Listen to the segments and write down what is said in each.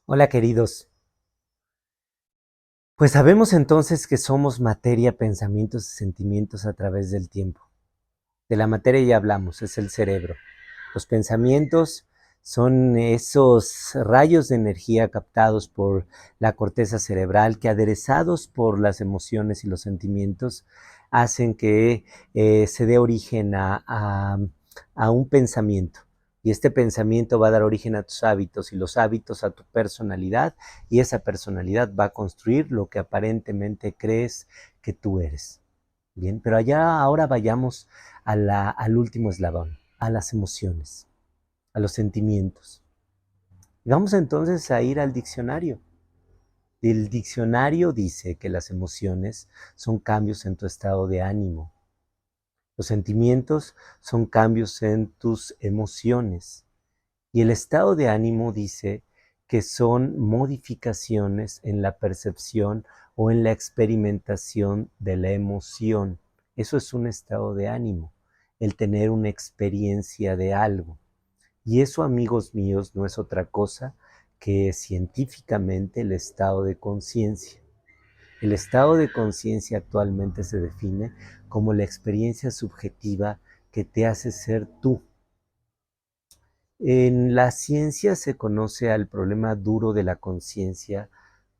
Hola queridos, pues sabemos entonces que somos materia, pensamientos y sentimientos a través del tiempo. De la materia ya hablamos, es el cerebro. Los pensamientos son esos rayos de energía captados por la corteza cerebral que, aderezados por las emociones y los sentimientos, hacen que se dé origen a un pensamiento. Y este pensamiento va a dar origen a tus hábitos y los hábitos a tu personalidad, y esa personalidad va a construir lo que aparentemente crees que tú eres. Bien, pero allá ahora vayamos al último eslabón, a las emociones, a los sentimientos. Y vamos entonces a ir al diccionario. El diccionario dice que las emociones son cambios en tu estado de ánimo. Los sentimientos son cambios en tus emociones. Y el estado de ánimo dice que son modificaciones en la percepción o en la experimentación de la emoción. Eso es un estado de ánimo, el tener una experiencia de algo. Y eso, amigos míos, no es otra cosa que científicamente el estado de conciencia. El estado de conciencia actualmente se define como la experiencia subjetiva que te hace ser tú. En la ciencia se conoce al problema duro de la conciencia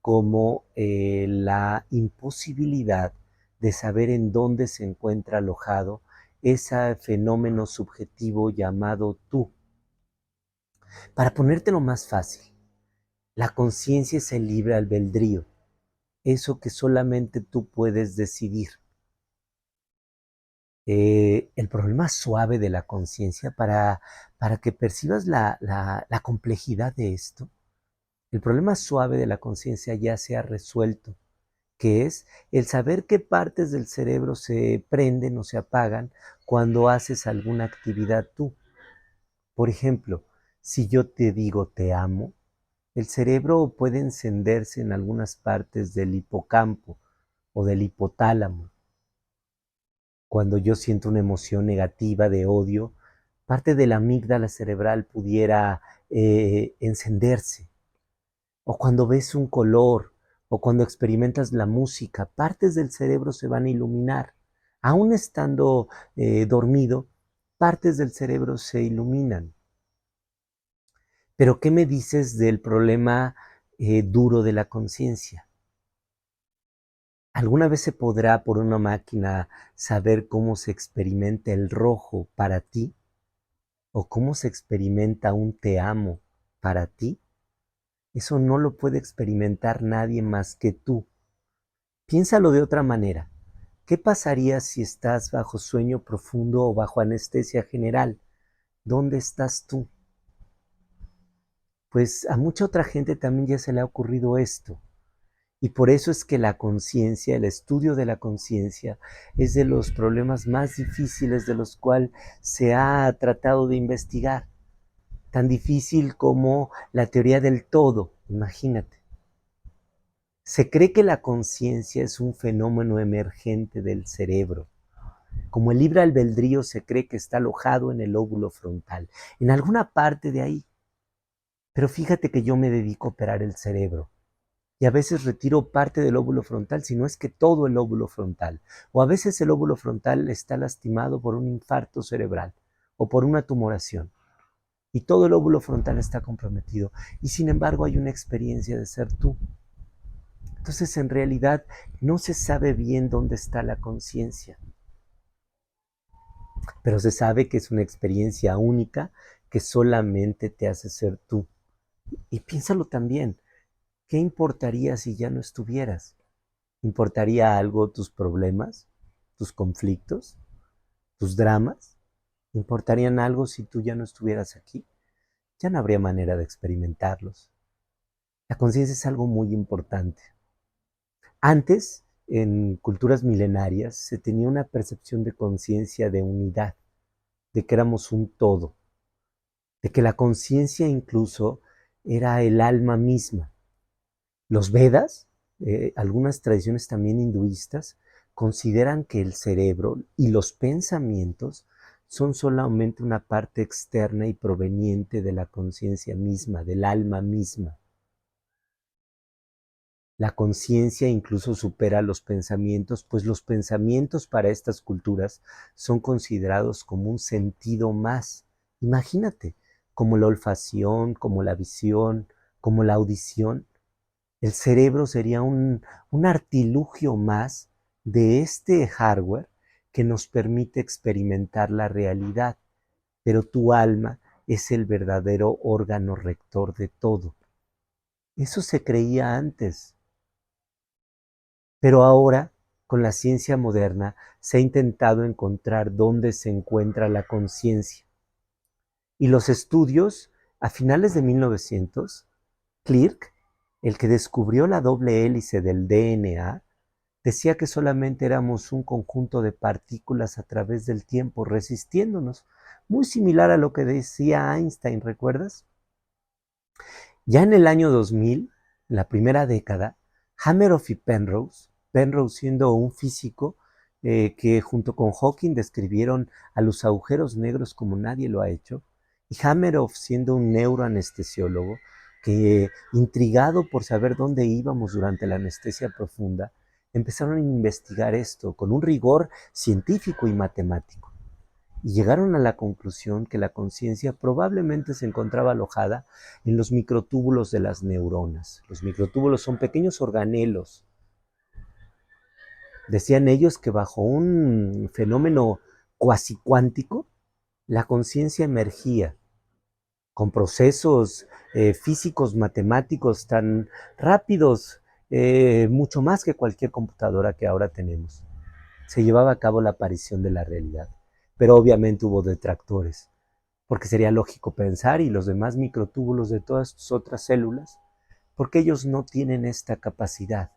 como la imposibilidad de saber en dónde se encuentra alojado ese fenómeno subjetivo llamado tú. Para ponértelo más fácil, la conciencia es el libre albedrío, eso que solamente tú puedes decidir. El problema suave de la conciencia, para que percibas la complejidad de esto, el problema suave de la conciencia ya se ha resuelto, que es el saber qué partes del cerebro se prenden o se apagan cuando haces alguna actividad tú. Por ejemplo, si yo te digo te amo, el cerebro puede encenderse en algunas partes del hipocampo o del hipotálamo. Cuando yo siento una emoción negativa de odio, parte de la amígdala cerebral pudiera encenderse. O cuando ves un color, o cuando experimentas la música, partes del cerebro se van a iluminar. Aún estando dormido, partes del cerebro se iluminan. Pero ¿qué me dices del problema duro de la conciencia? ¿Alguna vez se podrá por una máquina saber cómo se experimenta el rojo para ti? ¿O cómo se experimenta un te amo para ti? Eso no lo puede experimentar nadie más que tú. Piénsalo de otra manera. ¿Qué pasaría si estás bajo sueño profundo o bajo anestesia general? ¿Dónde estás tú? Pues a mucha otra gente también ya se le ha ocurrido esto. Y por eso es que la conciencia, el estudio de la conciencia, es de los problemas más difíciles de los cuales se ha tratado de investigar. Tan difícil como la teoría del todo, imagínate. Se cree que la conciencia es un fenómeno emergente del cerebro. Como el libre albedrío se cree que está alojado en el lóbulo frontal, en alguna parte de ahí. Pero fíjate que yo me dedico a operar el cerebro y a veces retiro parte del lóbulo frontal, si no es que todo el lóbulo frontal. O a veces el lóbulo frontal está lastimado por un infarto cerebral o por una tumoración. Y todo el lóbulo frontal está comprometido. Y sin embargo hay una experiencia de ser tú. Entonces en realidad no se sabe bien dónde está la conciencia, pero se sabe que es una experiencia única que solamente te hace ser tú. Y piénsalo también, ¿qué importaría si ya no estuvieras? ¿Importaría algo tus problemas, tus conflictos, tus dramas? ¿Importarían algo si tú ya no estuvieras aquí? Ya no habría manera de experimentarlos. La conciencia es algo muy importante. Antes, en culturas milenarias, se tenía una percepción de conciencia de unidad, de que éramos un todo, de que la conciencia incluso era el alma misma. Los Vedas, algunas tradiciones también hinduistas, consideran que el cerebro y los pensamientos son solamente una parte externa y proveniente de la conciencia misma, del alma misma. La conciencia incluso supera los pensamientos, pues los pensamientos para estas culturas son considerados como un sentido más. Imagínate, como la olfacción, como la visión, como la audición. El cerebro sería un artilugio más de este hardware que nos permite experimentar la realidad, pero tu alma es el verdadero órgano rector de todo. Eso se creía antes, pero ahora, con la ciencia moderna, se ha intentado encontrar dónde se encuentra la conciencia. Y los estudios, a finales de 1900, Clerk, el que descubrió la doble hélice del DNA, decía que solamente éramos un conjunto de partículas a través del tiempo resistiéndonos, muy similar a lo que decía Einstein, ¿recuerdas? Ya en el año 2000, en la primera década, Hameroff y Penrose siendo un físico que junto con Hawking describieron a los agujeros negros como nadie lo ha hecho, y Hameroff siendo un neuroanestesiólogo que, intrigado por saber dónde íbamos durante la anestesia profunda, empezaron a investigar esto con un rigor científico y matemático y llegaron a la conclusión que la conciencia probablemente se encontraba alojada en los microtúbulos de las neuronas. Los microtúbulos son pequeños organelos. Decían ellos que bajo un fenómeno cuasi cuántico, la conciencia emergía con procesos físicos, matemáticos tan rápidos, mucho más que cualquier computadora que ahora tenemos. Se llevaba a cabo la aparición de la realidad, pero obviamente hubo detractores, porque sería lógico pensar, y los demás microtúbulos de todas tus otras células, porque ellos no tienen esta capacidad.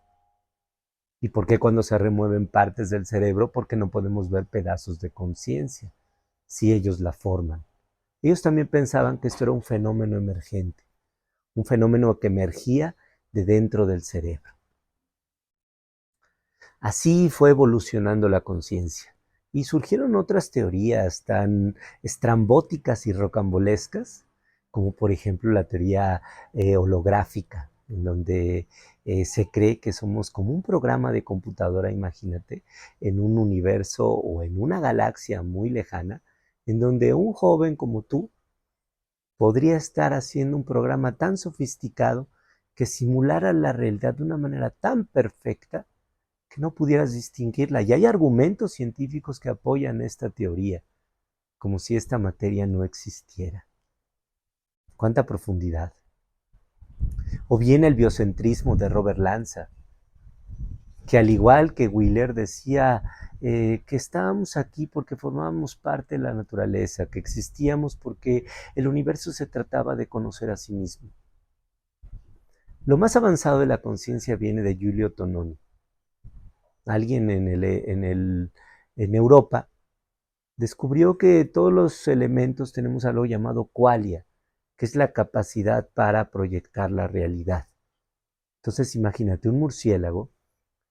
¿Y por qué cuando se remueven partes del cerebro, por qué no podemos ver pedazos de conciencia si ellos la forman? Ellos también pensaban que esto era un fenómeno emergente, un fenómeno que emergía de dentro del cerebro. Así fue evolucionando la conciencia. Y surgieron otras teorías tan estrambóticas y rocambolescas, como por ejemplo la teoría holográfica, en donde se cree que somos como un programa de computadora, imagínate, en un universo o en una galaxia muy lejana, en donde un joven como tú podría estar haciendo un programa tan sofisticado que simulara la realidad de una manera tan perfecta que no pudieras distinguirla. Y hay argumentos científicos que apoyan esta teoría, como si esta materia no existiera. ¿Cuánta profundidad? O bien el biocentrismo de Robert Lanza, que al igual que Wheeler decía que estábamos aquí porque formábamos parte de la naturaleza, que existíamos porque el universo se trataba de conocer a sí mismo. Lo más avanzado de la conciencia viene de Giulio Tononi, alguien en Europa descubrió que todos los elementos tenemos algo llamado qualia, que es la capacidad para proyectar la realidad. Entonces imagínate, un murciélago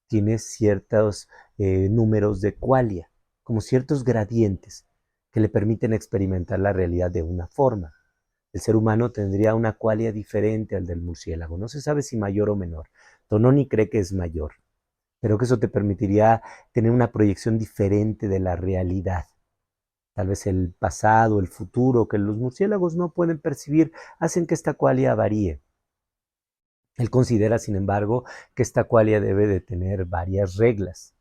tiene ciertos números de qualia, como ciertos gradientes que le permiten experimentar la realidad de una forma. El ser humano tendría una qualia diferente al del murciélago. No se sabe si mayor o menor. Tononi cree que es mayor, pero que eso te permitiría tener una proyección diferente de la realidad. Tal vez el pasado, el futuro, que los murciélagos no pueden percibir, hacen que esta qualia varíe. Él considera, sin embargo, que esta qualia debe de tener varias reglas.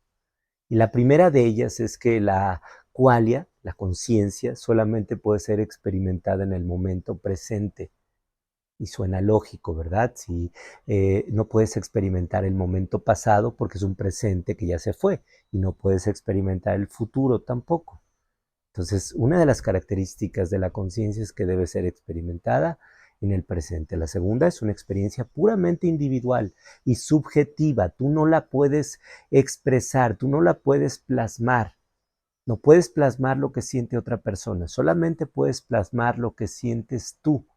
Y la primera de ellas es que la qualia, la conciencia, solamente puede ser experimentada en el momento presente. Y suena lógico, ¿verdad? Si no puedes experimentar el momento pasado porque es un presente que ya se fue, y no puedes experimentar el futuro tampoco. Entonces, una de las características de la conciencia es que debe ser experimentada en el presente. La segunda es una experiencia puramente individual y subjetiva. Tú no la puedes expresar, tú no la puedes plasmar. No puedes plasmar lo que siente otra persona, solamente puedes plasmar lo que sientes tú.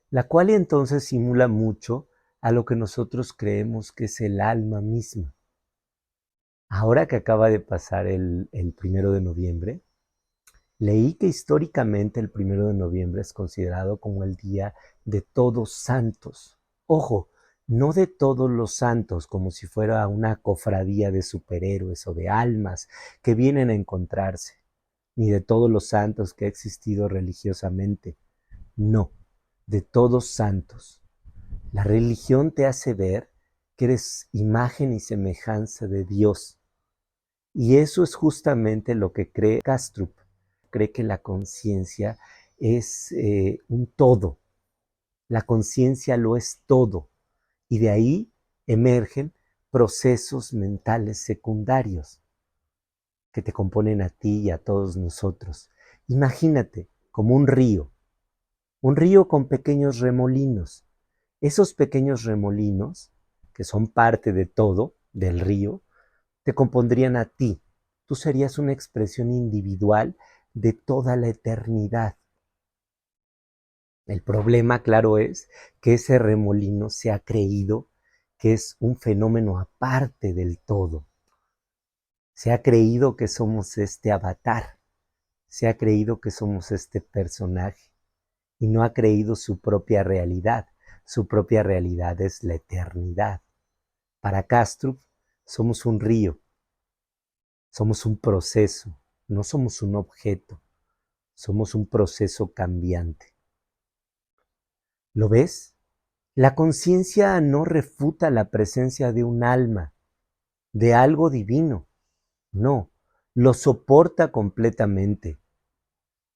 La cual entonces simula mucho a lo que nosotros creemos que es el alma misma. Ahora que acaba de pasar el 1 de noviembre, leí que históricamente el 1 de noviembre es considerado como el Día de Todos Santos. Ojo, no de todos los santos, como si fuera una cofradía de superhéroes o de almas que vienen a encontrarse, ni de todos los santos que ha existido religiosamente, no, de todos santos. La religión te hace ver que eres imagen y semejanza de Dios. Y eso es justamente lo que cree Kastrup. Cree que la conciencia es un todo. La conciencia lo es todo. Y de ahí emergen procesos mentales secundarios que te componen a ti y a todos nosotros. Imagínate como un río con pequeños remolinos. Esos pequeños remolinos, que son parte de todo, del río, te compondrían a ti. Tú serías una expresión individual de toda la eternidad. El problema, claro, es que ese remolino se ha creído que es un fenómeno aparte del todo. Se ha creído que somos este avatar, se ha creído que somos este personaje y no ha creído su propia realidad. Su propia realidad es la eternidad. Para Kastrup somos un río, somos un proceso, no somos un objeto, somos un proceso cambiante. ¿Lo ves? La conciencia no refuta la presencia de un alma, de algo divino, no, lo soporta completamente.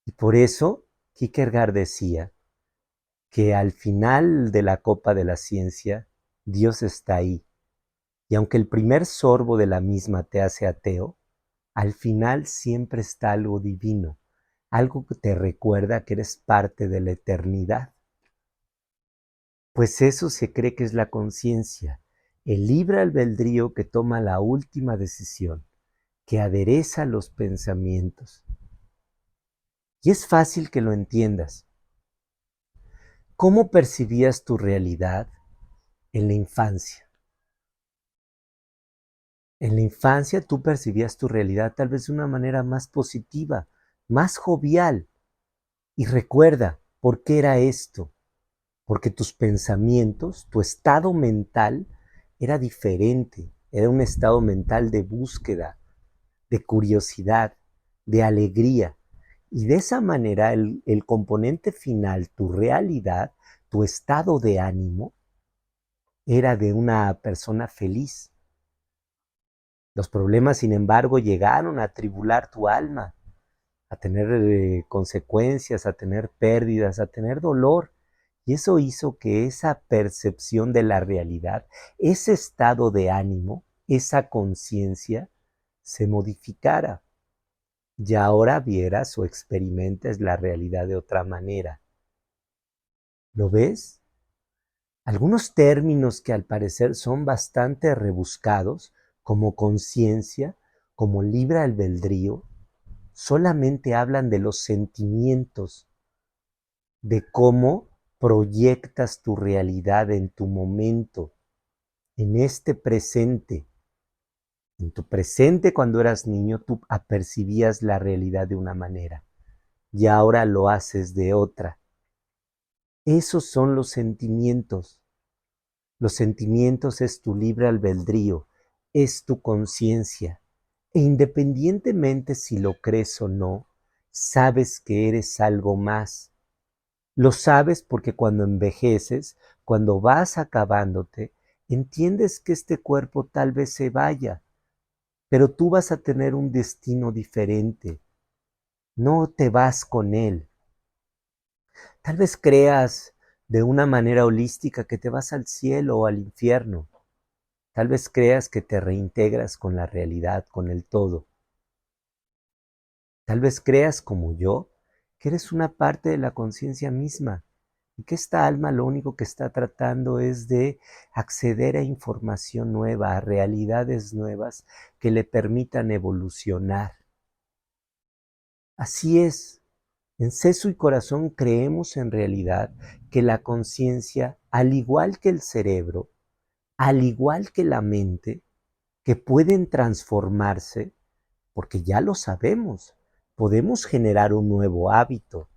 Y por eso Kierkegaard decía que al final de la copa de la ciencia, Dios está ahí. Y aunque el primer sorbo de la misma te hace ateo, al final siempre está algo divino, algo que te recuerda que eres parte de la eternidad. Pues eso se cree que es la conciencia, el libre albedrío que toma la última decisión, que adereza los pensamientos. Y es fácil que lo entiendas. ¿Cómo percibías tu realidad en la infancia? En la infancia tú percibías tu realidad tal vez de una manera más positiva, más jovial. Y recuerda, ¿por qué era esto? Porque tus pensamientos, tu estado mental era diferente, era un estado mental de búsqueda, de curiosidad, de alegría. Y de esa manera el componente final, tu realidad, tu estado de ánimo, era de una persona feliz. Los problemas, sin embargo, llegaron a atribular tu alma, a tener consecuencias, a tener pérdidas, a tener dolor. Y eso hizo que esa percepción de la realidad, ese estado de ánimo, esa conciencia, se modificara. Y ahora vieras o experimentes la realidad de otra manera. ¿Lo ves? Algunos términos que al parecer son bastante rebuscados, como conciencia, como libre albedrío, solamente hablan de los sentimientos, de cómo proyectas tu realidad en tu momento, en este presente. En tu presente, cuando eras niño, tú apercibías la realidad de una manera y ahora lo haces de otra. Esos son los sentimientos. Los sentimientos es tu libre albedrío, es tu conciencia. E independientemente si lo crees o no, sabes que eres algo más. Lo sabes porque cuando envejeces, cuando vas acabándote, entiendes que este cuerpo tal vez se vaya, pero tú vas a tener un destino diferente. No te vas con él. Tal vez creas de una manera holística que te vas al cielo o al infierno. Tal vez creas que te reintegras con la realidad, con el todo. Tal vez creas, como yo, que eres una parte de la conciencia misma y que esta alma lo único que está tratando es de acceder a información nueva, a realidades nuevas que le permitan evolucionar. Así es, en Seso y Corazón creemos en realidad que la conciencia, al igual que el cerebro, al igual que la mente, que pueden transformarse, porque ya lo sabemos, podemos generar un nuevo hábito,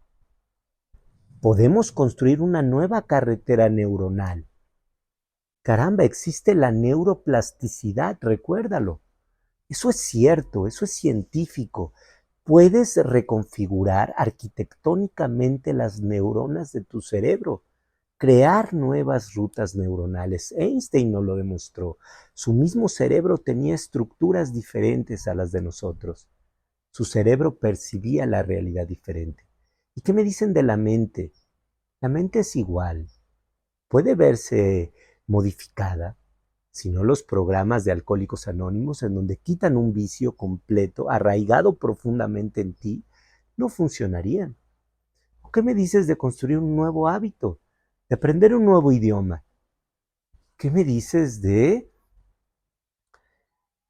podemos construir una nueva carretera neuronal. Caramba, existe la neuroplasticidad, recuérdalo. Eso es cierto, eso es científico. Puedes reconfigurar arquitectónicamente las neuronas de tu cerebro, crear nuevas rutas neuronales. Einstein nos lo demostró. Su mismo cerebro tenía estructuras diferentes a las de nosotros. Su cerebro percibía la realidad diferente. ¿Y qué me dicen de la mente? La mente es igual. Puede verse modificada, si no los programas de Alcohólicos Anónimos, en donde quitan un vicio completo, arraigado profundamente en ti, no funcionarían. ¿Qué me dices de construir un nuevo hábito? De aprender un nuevo idioma. ¿Qué me dices de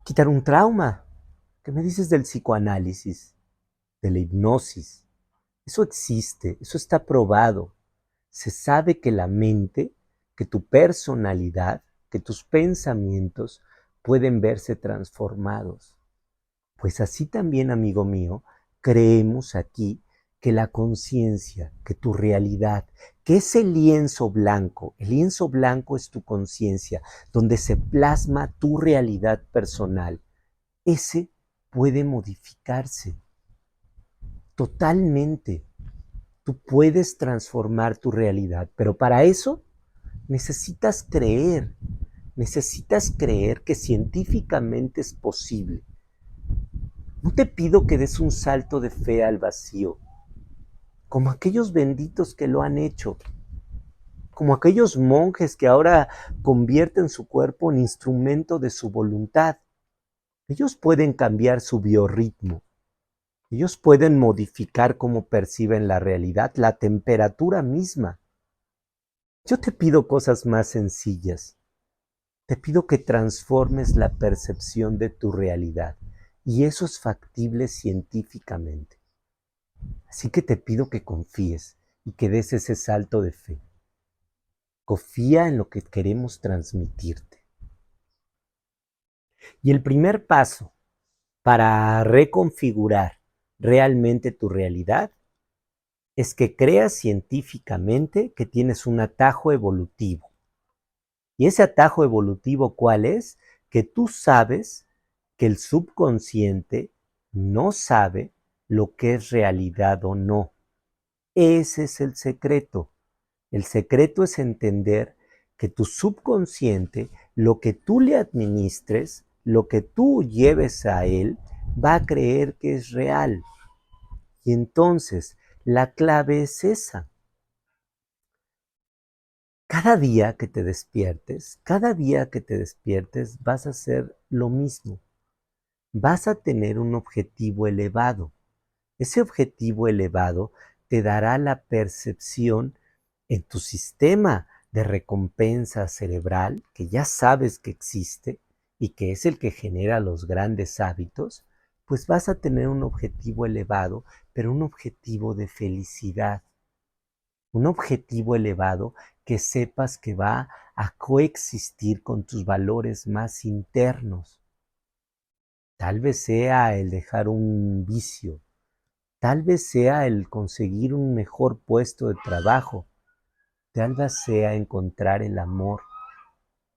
quitar un trauma? ¿Qué me dices del psicoanálisis, de la hipnosis? Eso existe, eso está probado. Se sabe que la mente, que tu personalidad, que tus pensamientos pueden verse transformados. Pues así también, amigo mío, creemos aquí que la conciencia, que tu realidad, que ese lienzo blanco, el lienzo blanco es tu conciencia, donde se plasma tu realidad personal, ese puede modificarse totalmente. Tú puedes transformar tu realidad, pero para eso necesitas creer que científicamente es posible. No te pido que des un salto de fe al vacío, como aquellos benditos que lo han hecho, como aquellos monjes que ahora convierten su cuerpo en instrumento de su voluntad. Ellos pueden cambiar su biorritmo, ellos pueden modificar cómo perciben la realidad, la temperatura misma. Yo te pido cosas más sencillas. Te pido que transformes la percepción de tu realidad y eso es factible científicamente. Así que te pido que confíes y que des ese salto de fe. Confía en lo que queremos transmitirte. Y el primer paso para reconfigurar realmente tu realidad es que creas científicamente que tienes un atajo evolutivo. ¿Y ese atajo evolutivo cuál es? Que tú sabes que el subconsciente no sabe lo que es realidad o no. Ese es el secreto. El secreto es entender que tu subconsciente, lo que tú le administres, lo que tú lleves a él, va a creer que es real. Y entonces, la clave es esa. Cada día que te despiertes, vas a hacer lo mismo. Vas a tener un objetivo elevado. Ese objetivo elevado te dará la percepción en tu sistema de recompensa cerebral, que ya sabes que existe y que es el que genera los grandes hábitos, pues vas a tener un objetivo elevado, pero un objetivo de felicidad, un objetivo elevado que sepas que va a coexistir con tus valores más internos. Tal vez sea el dejar un vicio, tal vez sea el conseguir un mejor puesto de trabajo, tal vez sea encontrar el amor,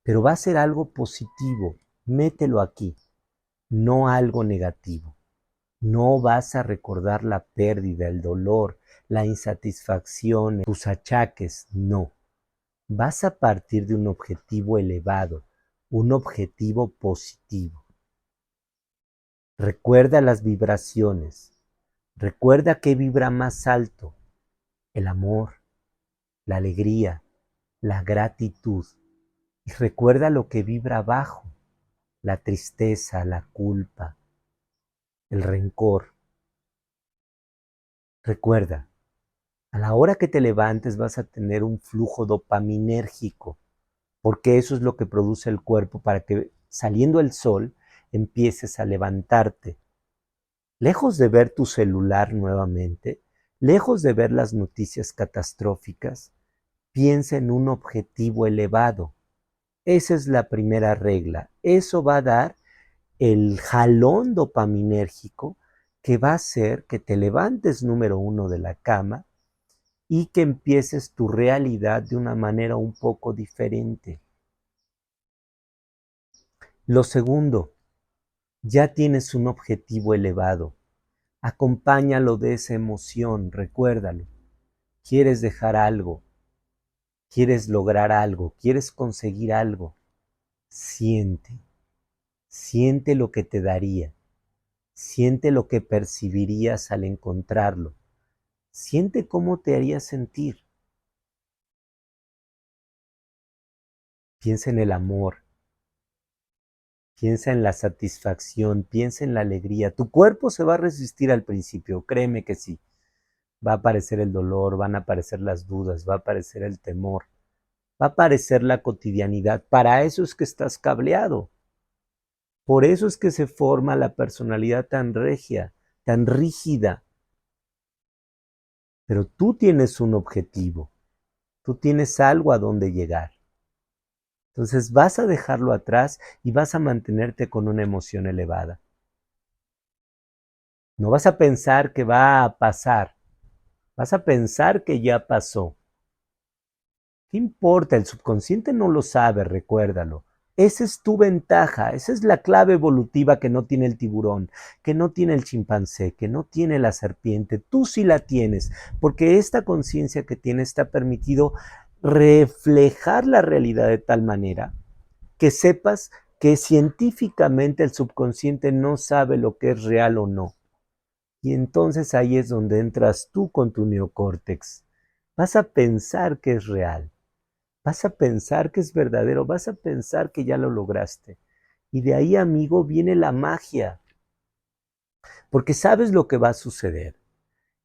pero va a ser algo positivo, mételo aquí, no algo negativo. No vas a recordar la pérdida, el dolor, la insatisfacción, tus achaques, no. Vas a partir de un objetivo elevado, un objetivo positivo. Recuerda las vibraciones. Recuerda qué vibra más alto, el amor, la alegría, la gratitud. Y recuerda lo que vibra bajo, la tristeza, la culpa, el rencor. Recuerda, a la hora que te levantes vas a tener un flujo dopaminérgico, porque eso es lo que produce el cuerpo para que saliendo el sol empieces a levantarte. Lejos de ver tu celular nuevamente, lejos de ver las noticias catastróficas, piensa en un objetivo elevado. Esa es la primera regla. Eso va a dar el jalón dopaminérgico que va a hacer que te levantes número uno de la cama y que empieces tu realidad de una manera un poco diferente. Lo segundo, ya tienes un objetivo elevado. Acompáñalo de esa emoción, recuérdalo. Quieres dejar algo, quieres lograr algo, quieres conseguir algo. Siente, siente lo que te daría, siente lo que percibirías al encontrarlo, siente cómo te haría sentir. Piensa en el amor, piensa en la satisfacción, piensa en la alegría. Tu cuerpo se va a resistir al principio, créeme que sí. Va a aparecer el dolor, van a aparecer las dudas, va a aparecer el temor, va a aparecer la cotidianidad. Para eso es que estás cableado. Por eso es que se forma la personalidad tan regia, tan rígida. Pero tú tienes un objetivo, tú tienes algo a donde llegar. Entonces vas a dejarlo atrás y vas a mantenerte con una emoción elevada. No vas a pensar que va a pasar, vas a pensar que ya pasó. ¿Qué importa? El subconsciente no lo sabe, recuérdalo. Esa es tu ventaja, esa es la clave evolutiva que no tiene el tiburón, que no tiene el chimpancé, que no tiene la serpiente. Tú sí la tienes, porque esta conciencia que tienes te ha permitido reflejar la realidad de tal manera que sepas que científicamente el subconsciente no sabe lo que es real o no. Y entonces ahí es donde entras tú con tu neocórtex. Vas a pensar que es real. Vas a pensar que es verdadero, vas a pensar que ya lo lograste. Y de ahí, amigo, viene la magia, porque sabes lo que va a suceder.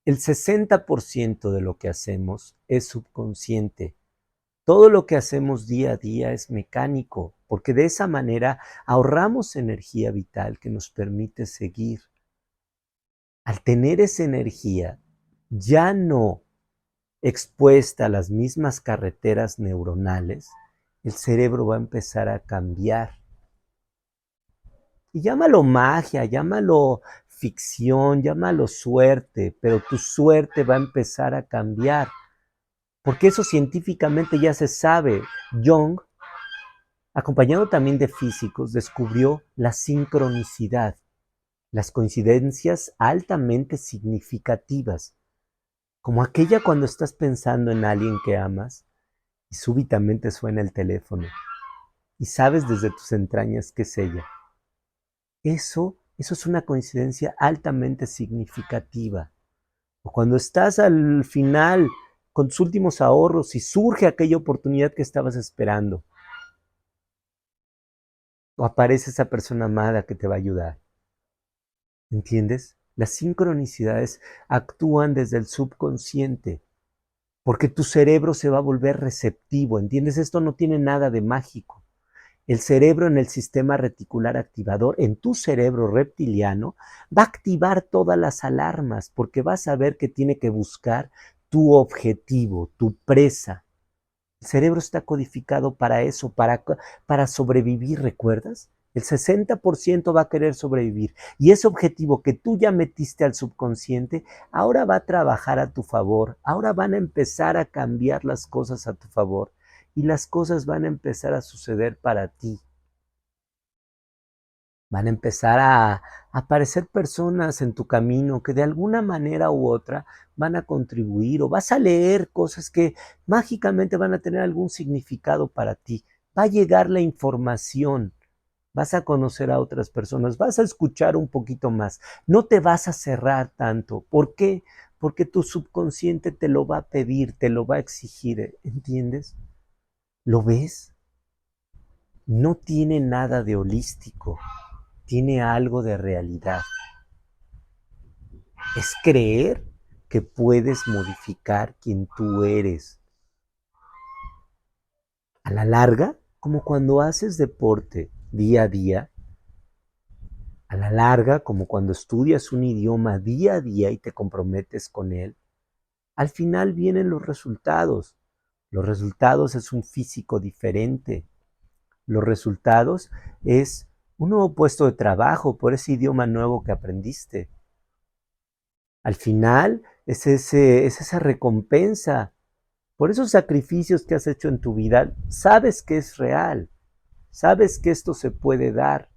El 60% de lo que hacemos es subconsciente. Todo lo que hacemos día a día es mecánico, porque de esa manera ahorramos energía vital que nos permite seguir. Al tener esa energía, ya no expuesta a las mismas carreteras neuronales, el cerebro va a empezar a cambiar. Y llámalo magia, llámalo ficción, llámalo suerte, pero tu suerte va a empezar a cambiar, porque eso científicamente ya se sabe. Jung, acompañado también de físicos, descubrió la sincronicidad, las coincidencias altamente significativas, como aquella cuando estás pensando en alguien que amas y súbitamente suena el teléfono y sabes desde tus entrañas que es ella. Eso es una coincidencia altamente significativa. O cuando estás al final con tus últimos ahorros y surge aquella oportunidad que estabas esperando, o aparece esa persona amada que te va a ayudar. ¿Entiendes? Las sincronicidades actúan desde el subconsciente, porque tu cerebro se va a volver receptivo. ¿Entiendes? Esto no tiene nada de mágico. El cerebro en el sistema reticular activador, en tu cerebro reptiliano, va a activar todas las alarmas porque va a saber que tiene que buscar tu objetivo, tu presa. El cerebro está codificado para eso, para sobrevivir, ¿recuerdas? El 60% va a querer sobrevivir. Y ese objetivo que tú ya metiste al subconsciente, ahora va a trabajar a tu favor. Ahora van a empezar a cambiar las cosas a tu favor. Y las cosas van a empezar a suceder para ti. Van a empezar a aparecer personas en tu camino que de alguna manera u otra van a contribuir, o vas a leer cosas que mágicamente van a tener algún significado para ti. Va a llegar la información, vas a conocer a otras personas, vas a escuchar un poquito más. No te vas a cerrar tanto. ¿Por qué? Porque tu subconsciente te lo va a pedir, te lo va a exigir, ¿entiendes? ¿Lo ves? No tiene nada de holístico, tiene algo de realidad. Es creer que puedes modificar quien tú eres. A la larga, como cuando haces deporte día a día, a la larga, como cuando estudias un idioma día a día y te comprometes con él, al final vienen los resultados. Los resultados es un físico diferente. Los resultados es un nuevo puesto de trabajo por ese idioma nuevo que aprendiste. Al final es esa recompensa por esos sacrificios que has hecho en tu vida. Sabes que es real. Sabes que esto se puede dar.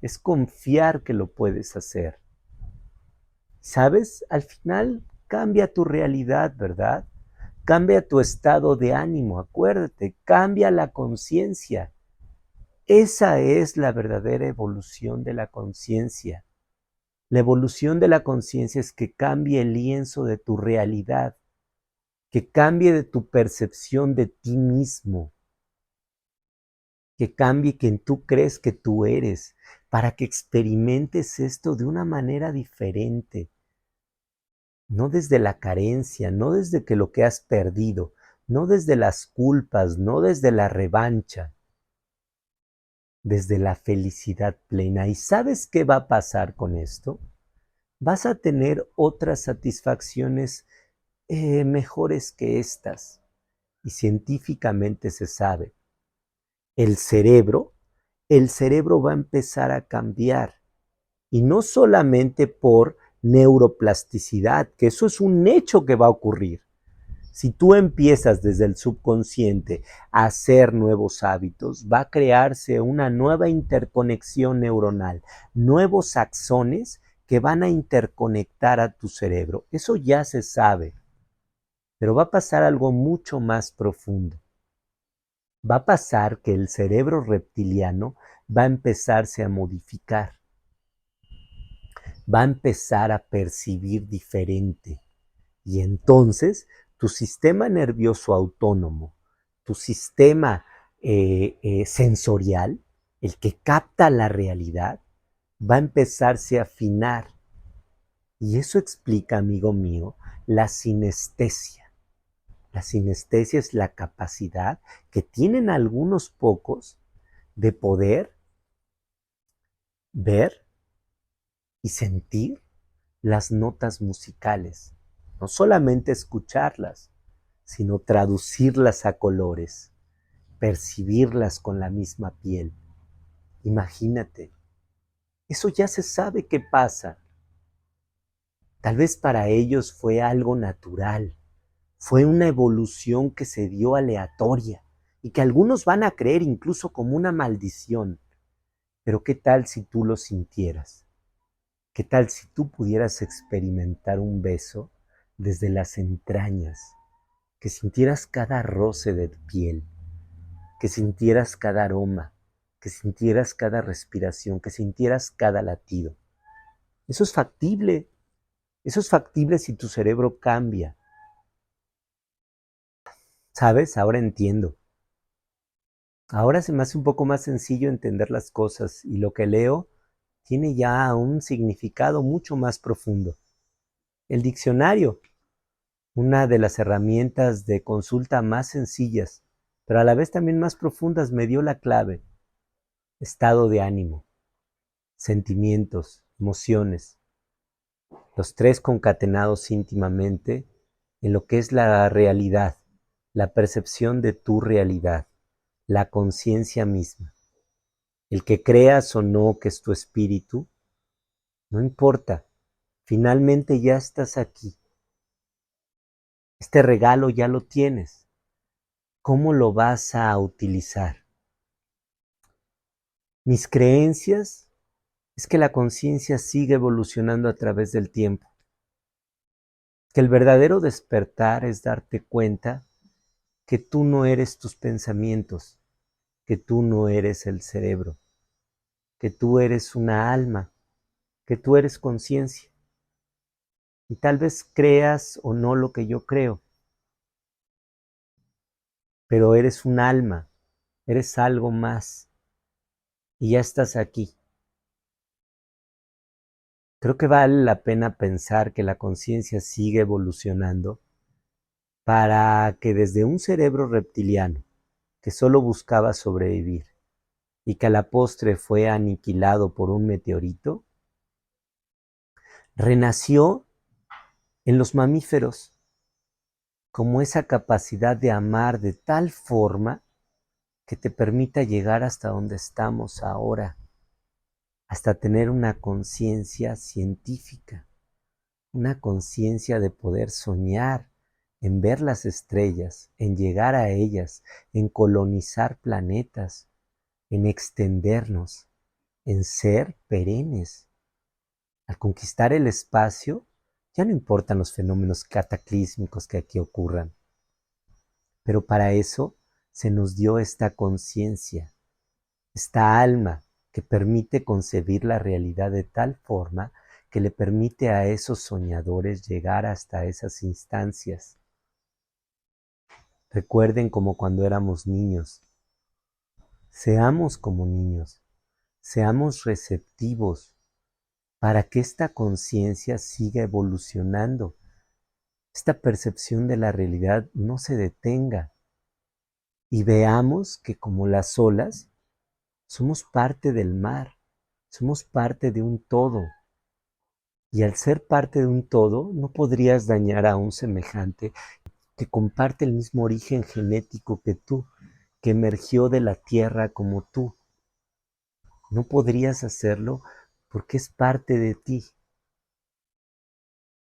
Es confiar que lo puedes hacer. ¿Sabes? Al final cambia tu realidad, ¿verdad? Cambia tu estado de ánimo, acuérdate, cambia la conciencia. Esa es la verdadera evolución de la conciencia. La evolución de la conciencia es que cambie el lienzo de tu realidad, que cambie de tu percepción de ti mismo, que cambie quien tú crees que tú eres, para que experimentes esto de una manera diferente, no desde la carencia, no desde que lo que has perdido, no desde las culpas, no desde la revancha, desde la felicidad plena. ¿Y sabes qué va a pasar con esto? Vas a tener otras satisfacciones mejores que estas. Y científicamente se sabe, el cerebro, el cerebro va a empezar a cambiar. Y no solamente por neuroplasticidad, que eso es un hecho que va a ocurrir. Si tú empiezas desde el subconsciente a hacer nuevos hábitos, va a crearse una nueva interconexión neuronal, nuevos axones que van a interconectar a tu cerebro. Eso ya se sabe, pero va a pasar algo mucho más profundo. Va a pasar que el cerebro reptiliano va a empezarse a modificar, va a empezar a percibir diferente. Y entonces tu sistema nervioso autónomo, tu sistema sensorial, el que capta la realidad, va a empezarse a afinar. Y eso explica, amigo mío, la sinestesia. La sinestesia es la capacidad que tienen algunos pocos de poder ver y sentir las notas musicales. No solamente escucharlas, sino traducirlas a colores, percibirlas con la misma piel. Imagínate, eso ya se sabe que pasa. Tal vez para ellos fue algo natural, fue una evolución que se dio aleatoria y que algunos van a creer incluso como una maldición. Pero ¿qué tal si tú lo sintieras? ¿Qué tal si tú pudieras experimentar un beso desde las entrañas? Que sintieras cada roce de piel, que sintieras cada aroma, que sintieras cada respiración, que sintieras cada latido. Eso es factible si tu cerebro cambia. ¿Sabes? Ahora entiendo. Ahora se me hace un poco más sencillo entender las cosas y lo que leo tiene ya un significado mucho más profundo. El diccionario, una de las herramientas de consulta más sencillas, pero a la vez también más profundas, me dio la clave. Estado de ánimo, sentimientos, emociones, los tres concatenados íntimamente en lo que es la realidad, la percepción de tu realidad, la conciencia misma. El que creas o no que es tu espíritu, no importa, finalmente ya estás aquí. Este regalo ya lo tienes. ¿Cómo lo vas a utilizar? Mis creencias es que la conciencia sigue evolucionando a través del tiempo, que el verdadero despertar es darte cuenta que tú no eres tus pensamientos, que tú no eres el cerebro, que tú eres una alma, que tú eres conciencia. Y tal vez creas o no lo que yo creo, pero eres un alma, eres algo más y ya estás aquí. Creo que vale la pena pensar que la conciencia sigue evolucionando para que desde un cerebro reptiliano que solo buscaba sobrevivir y que a la postre fue aniquilado por un meteorito, renació en los mamíferos como esa capacidad de amar de tal forma que te permita llegar hasta donde estamos ahora, hasta tener una conciencia científica, una conciencia de poder soñar en ver las estrellas, en llegar a ellas, en colonizar planetas, en extendernos, en ser perennes. Al conquistar el espacio, ya no importan los fenómenos cataclísmicos que aquí ocurran, pero para eso se nos dio esta conciencia, esta alma que permite concebir la realidad de tal forma que le permite a esos soñadores llegar hasta esas instancias. Recuerden como cuando éramos niños. Seamos como niños, seamos receptivos para que esta conciencia siga evolucionando, esta percepción de la realidad no se detenga y veamos que como las olas somos parte del mar, somos parte de un todo. Y al ser parte de un todo, no podrías dañar a un semejante que comparte el mismo origen genético que tú, que emergió de la tierra como tú. No podrías hacerlo porque es parte de ti.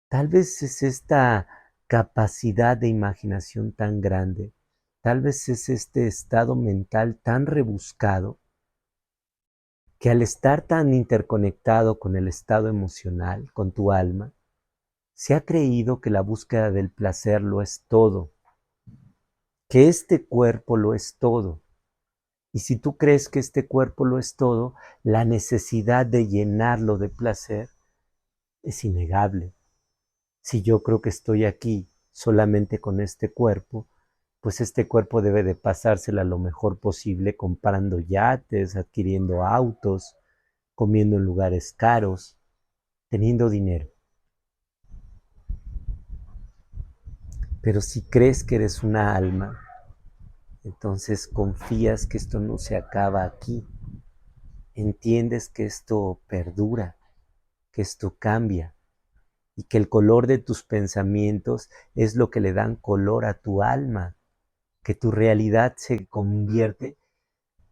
Tal vez es esta capacidad de imaginación tan grande, tal vez es este estado mental tan rebuscado, que al estar tan interconectado con el estado emocional, con tu alma, se ha creído que la búsqueda del placer lo es todo, que este cuerpo lo es todo. Y si tú crees que este cuerpo lo es todo, la necesidad de llenarlo de placer es innegable. Si yo creo que estoy aquí solamente con este cuerpo, pues este cuerpo debe de pasársela lo mejor posible comprando yates, adquiriendo autos, comiendo en lugares caros, teniendo dinero. Pero si crees que eres una alma, entonces confías que esto no se acaba aquí. Entiendes que esto perdura, que esto cambia y que el color de tus pensamientos es lo que le dan color a tu alma, que tu realidad se convierte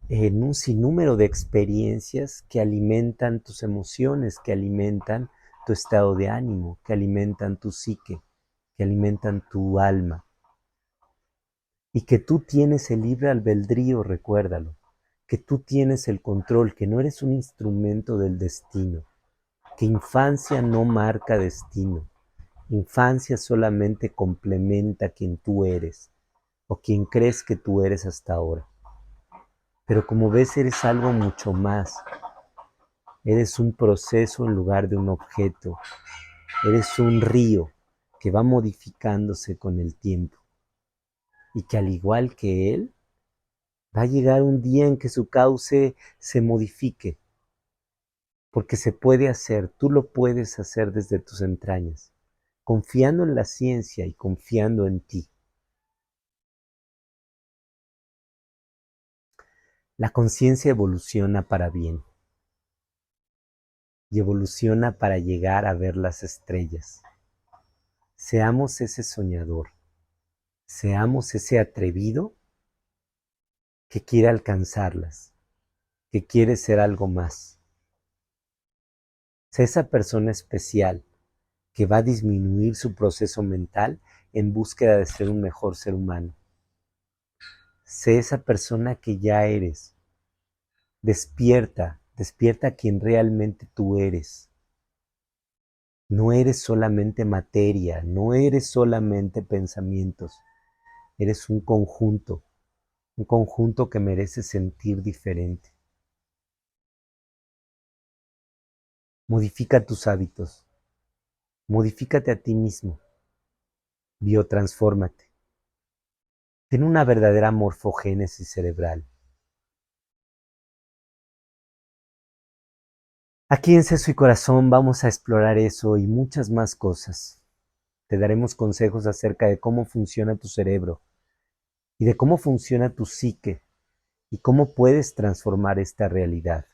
en un sinnúmero de experiencias que alimentan tus emociones, que alimentan tu estado de ánimo, que alimentan tu psique, que alimentan tu alma. Y que tú tienes el libre albedrío, recuérdalo, que tú tienes el control, que no eres un instrumento del destino, que infancia no marca destino, infancia solamente complementa quien tú eres o quien crees que tú eres hasta ahora. Pero como ves, eres algo mucho más. Eres un proceso en lugar de un objeto. Eres un río que va modificándose con el tiempo y que al igual que él, va a llegar un día en que su cauce se modifique, porque se puede hacer, tú lo puedes hacer desde tus entrañas, confiando en la ciencia y confiando en ti. La conciencia evoluciona para bien y evoluciona para llegar a ver las estrellas. Seamos ese soñador, seamos ese atrevido que quiere alcanzarlas, que quiere ser algo más. Sé esa persona especial que va a disminuir su proceso mental en búsqueda de ser un mejor ser humano. Sé esa persona que ya eres. Despierta, despierta a quien realmente tú eres. No eres solamente materia, no eres solamente pensamientos. Eres un conjunto que merece sentir diferente. Modifica tus hábitos, modifícate a ti mismo, biotransfórmate. Ten una verdadera morfogénesis cerebral. Aquí en Seso y Corazón vamos a explorar eso y muchas más cosas. Te daremos consejos acerca de cómo funciona tu cerebro y de cómo funciona tu psique y cómo puedes transformar esta realidad.